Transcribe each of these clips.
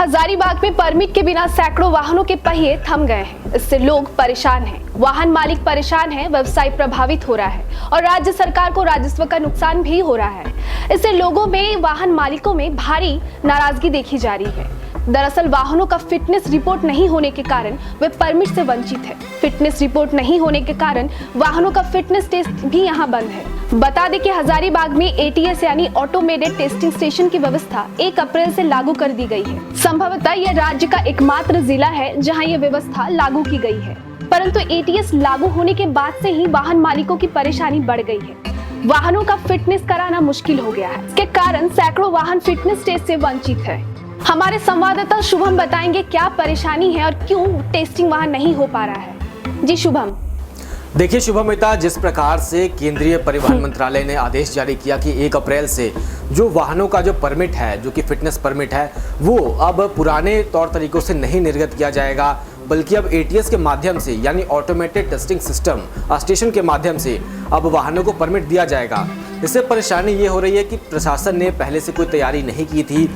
हजारीबाग में परमिट के बिना सैकड़ों वाहनों के पहिए थम गए हैं। इससे लोग परेशान हैं, वाहन मालिक परेशान हैं, व्यवसाय प्रभावित हो रहा है और राज्य सरकार को राजस्व का नुकसान भी हो रहा है। इससे लोगों में, वाहन मालिकों में भारी नाराजगी देखी जा रही है। दरअसल वाहनों का फिटनेस रिपोर्ट नहीं होने के कारण वे परमिट से वंचित है। फिटनेस रिपोर्ट नहीं होने के कारण वाहनों का फिटनेस टेस्ट भी यहां बंद है। बता दें कि हजारीबाग में एटीएस यानी ऑटोमेटेड टेस्टिंग स्टेशन की व्यवस्था 1 अप्रैल से लागू कर दी गई है। संभवतः यह राज्य का एकमात्र जिला है जहां यह व्यवस्था लागू की गई है, परंतु एटीएस लागू होने के बाद से ही वाहन मालिकों की परेशानी बढ़ गई है। वाहनों का फिटनेस कराना मुश्किल हो गया है। इसके कारण सैकड़ों वाहन फिटनेस टेस्ट से वंचित है। हमारे संवाददाता शुभम बताएंगे क्या परेशानी है और क्यों टेस्टिंग वहां नहीं हो पा रहा है। जी शुभम। देखिए शुभमिता, जिस प्रकार से केंद्रीय परिवहन मंत्रालय ने आदेश जारी किया कि 1 अप्रैल से जो वाहनों का जो परमिट है, जो कि फिटनेस परमिट है, वो अब पुराने तौर तरीकों से नहीं निर्गत किया जाएगा, बल्कि अब एटीएस के माध्यम से यानी ऑटोमेटेड टेस्टिंग सिस्टम स्टेशन के माध्यम से अब वाहनों को परमिट दिया जाएगा। इससे परेशानी ये हो रही है कि प्रशासन ने पहले से कोई तैयारी नहीं की थी।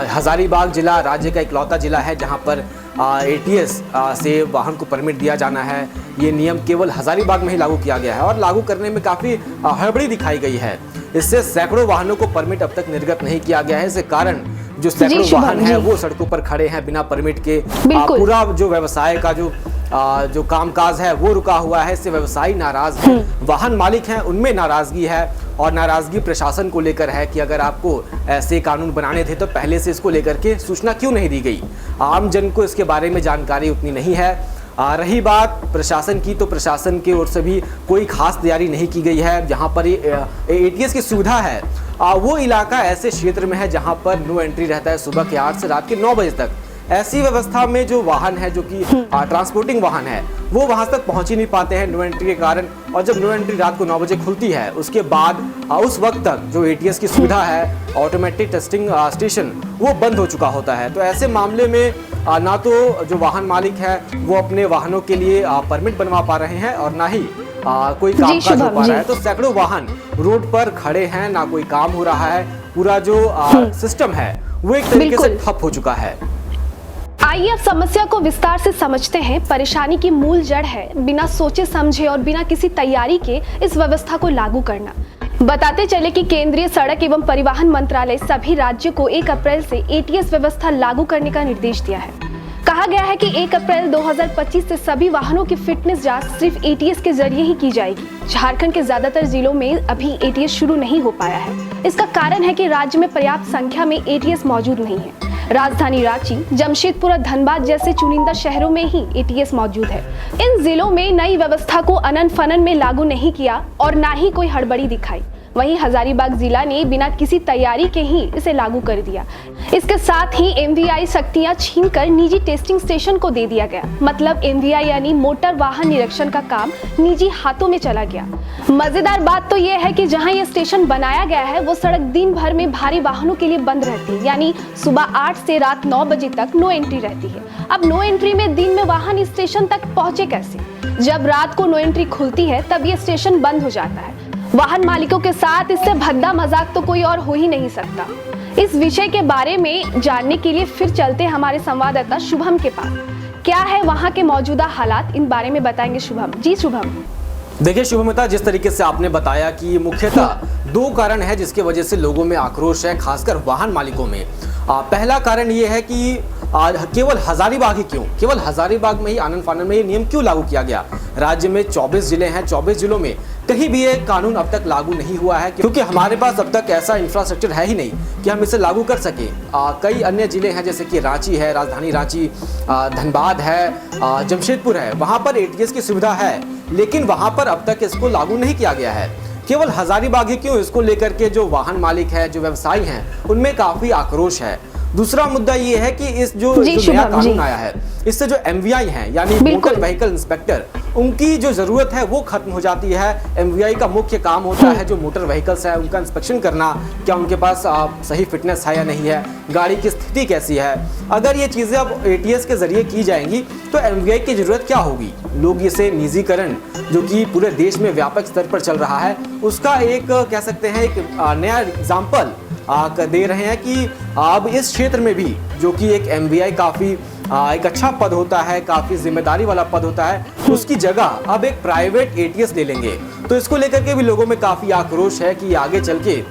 हजारीबाग जिला राज्य का इकलौता जिला है जहां पर एटीएस से वाहन को परमिट दिया जाना है। ये नियम केवल हजारीबाग में ही लागू किया गया है और लागू करने में काफ़ी हड़बड़ी दिखाई गई है। इससे सैकड़ों वाहनों को परमिट अब तक निर्गत नहीं किया गया है। इसके कारण जो सैकड़ों वाहन है वो सड़कों पर खड़े हैं बिना परमिट के। पूरा जो व्यवसाय का जो कामकाज है वो रुका हुआ है। इससे व्यवसायी नाराज है, वाहन मालिक हैं उनमें नाराजगी है और नाराजगी प्रशासन को लेकर है कि अगर आपको ऐसे कानून बनाने थे तो पहले से इसको लेकर के सूचना क्यों नहीं दी गई। आम जन को इसके बारे में जानकारी उतनी नहीं है। रही बात प्रशासन की, तो प्रशासन की ओर से भी कोई खास तैयारी नहीं की गई है। जहां पर एटीएस की सुविधा है वो इलाका ऐसे क्षेत्र में है जहां पर नो एंट्री रहता है सुबह के 8 से रात के 9 बजे तक। ऐसी व्यवस्था में जो वाहन है, जो कि ट्रांसपोर्टिंग वाहन है, वो वहां तक पहुंच ही नहीं पाते हैं नो एंट्री के कारण। और जब नो एंट्री रात को 9 बजे खुलती है उसके बाद उस वक्त तक जो एटीएस की सुविधा है ऑटोमेटिक टेस्टिंग स्टेशन वो बंद हो चुका होता है। तो ऐसे मामले में ना तो जो वाहन मालिक है वो अपने वाहनों के लिए परमिट बनवा पा रहे हैं और ना ही कोई कामकाज हो पा रहा है। तो सैकड़ों वाहन रोड पर खड़े हैं, ना कोई काम हो रहा है। पूरा जो सिस्टम है वो एक तरीके से ठप हो चुका है। आइए अब समस्या को विस्तार से समझते हैं। परेशानी की मूल जड़ है बिना सोचे समझे और बिना किसी तैयारी के इस व्यवस्था को लागू करना। बताते चले कि केंद्रीय सड़क एवं परिवहन मंत्रालय सभी राज्यों को 1 अप्रैल से एटीएस व्यवस्था लागू करने का निर्देश दिया है। कहा गया है कि 1 अप्रैल 2025 से सभी वाहनों की फिटनेस जांच सिर्फ एटीएस के जरिए ही की जाएगी। झारखंड के ज्यादातर जिलों में अभी एटीएस शुरू नहीं हो पाया है। इसका कारण है कि राज्य में पर्याप्त संख्या में एटीएस मौजूद नहीं है। राजधानी रांची, जमशेदपुर और धनबाद जैसे चुनिंदा शहरों में ही एटीएस मौजूद है। इन जिलों में नई व्यवस्था को अनन फनन में लागू नहीं किया और ना ही कोई हड़बड़ी दिखाई। वहीं हजारीबाग जिला ने बिना किसी तैयारी के ही इसे लागू कर दिया। इसके साथ ही एमवीआई शक्तियां छीनकर निजी टेस्टिंग स्टेशन को दे दिया गया। मतलब एमवीआई यानी मोटर वाहन निरीक्षण का काम निजी हाथों में चला गया। मजेदार बात तो यह है कि जहां यह स्टेशन बनाया गया है वो सड़क दिन भर में भारी वाहनों के लिए बंद रहती है, यानी सुबह 8 से रात 9 बजे तक नो एंट्री रहती है। अब नो एंट्री में दिन में वाहन इस स्टेशन तक पहुंचे कैसे? जब रात को नो एंट्री खुलती है तब ये स्टेशन बंद हो जाता है। वाहन मालिकों के साथ इससे भद्दा मजाक तो कोई और हो ही नहीं सकता। इस विषय के बारे में जानने के लिए फिर चलते हमारे संवाददाता शुभम के पास। क्या है वहां के मौजूदा हालात, इन बारे में बताएंगे शुभम। जी शुभम। देखिए शुभमिता, जिस तरीके से आपने बताया कि मुख्यतः 2 कारण है जिसकी वजह से लोगों में आक्रोश है, खासकर वाहन मालिकों में। पहला कारण ये है कि केवल हजारीबाग ही क्यों, केवल हजारीबाग में ही आनन फानन में ये नियम क्यों लागू किया गया। राज्य में 24 जिले हैं, 24 जिलों में कहीं भी ये कानून अब तक लागू नहीं हुआ है, क्योंकि हमारे पास अब तक ऐसा इंफ्रास्ट्रक्चर है ही नहीं कि हम इसे लागू कर सके। कई अन्य जिले हैं जैसे कि रांची है, राजधानी रांची, धनबाद है, जमशेदपुर है, वहाँ पर एटीएस की सुविधा है, लेकिन वहाँ पर अब तक इसको लागू नहीं किया गया है। केवल हजारीबाग ही क्यों, इसको लेकर के जो वाहन मालिक है, जो व्यवसायी हैं, उनमें काफी आक्रोश है। दूसरा मुद्दा ये है कि इस जो नया कानून आया है, इससे जो एमवीआई हैं यानी मोटर व्हीकल इंस्पेक्टर, उनकी जो जरूरत है वो खत्म हो जाती है। एमवीआई का मुख्य काम होता है जो मोटर व्हीकल्स है उनका इंस्पेक्शन करना, क्या उनके पास सही फिटनेस है या नहीं है, गाड़ी की स्थिति कैसी है। अगर ये चीजें अब एटीएस के जरिए की जाएंगी तो एमवीआई की जरूरत क्या होगी। लोग इसे निजीकरण जो कि पूरे देश में व्यापक स्तर पर चल रहा है उसका एक कह सकते हैं एक नया एग्जाम्पल दे रहे हैं कि अब इस क्षेत्र में भी, जो कि एक MVI काफ़ी एक अच्छा पद होता है, काफ़ी जिम्मेदारी वाला पद होता है, उसकी जगह अब एक प्राइवेट ATS ले लेंगे। तो इसको लेकर के भी लोगों में काफ़ी आक्रोश है कि आगे चल के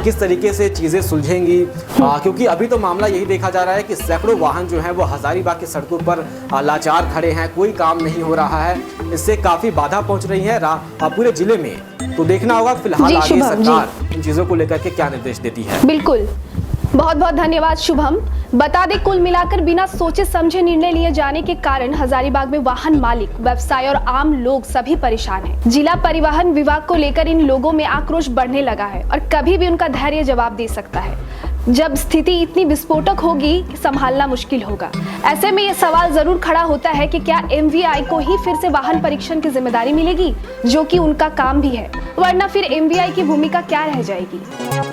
किस तरीके से चीज़ें सुलझेंगी, क्योंकि अभी तो मामला यही देखा जा रहा है कि सैकड़ों वाहन जो हैं वो हजारीबाग की सड़कों पर लाचार खड़े हैं, कोई काम नहीं हो रहा है, इससे काफ़ी बाधा पहुंच रही है पूरे जिले में। तो देखना होगा फिलहाल आगे सरकार इन चीज़ों को लेकर के क्या निर्देश देती है। बिल्कुल, बहुत बहुत धन्यवाद शुभम। बता दें, कुल मिलाकर बिना सोचे समझे निर्णय लिए जाने के कारण हजारीबाग में वाहन मालिक, व्यवसाय और आम लोग सभी परेशान हैं। जिला परिवहन विभाग को लेकर इन लोगों में आक्रोश बढ़ने लगा है और कभी भी उनका धैर्य जवाब दे सकता है। जब स्थिति इतनी विस्फोटक होगी कि संभालना मुश्किल होगा। ऐसे में ये सवाल जरूर खड़ा होता है कि क्या MVI को ही फिर से वाहन परीक्षण की जिम्मेदारी मिलेगी, जो कि उनका काम भी है, वरना फिर MVI की भूमिका क्या रह जाएगी।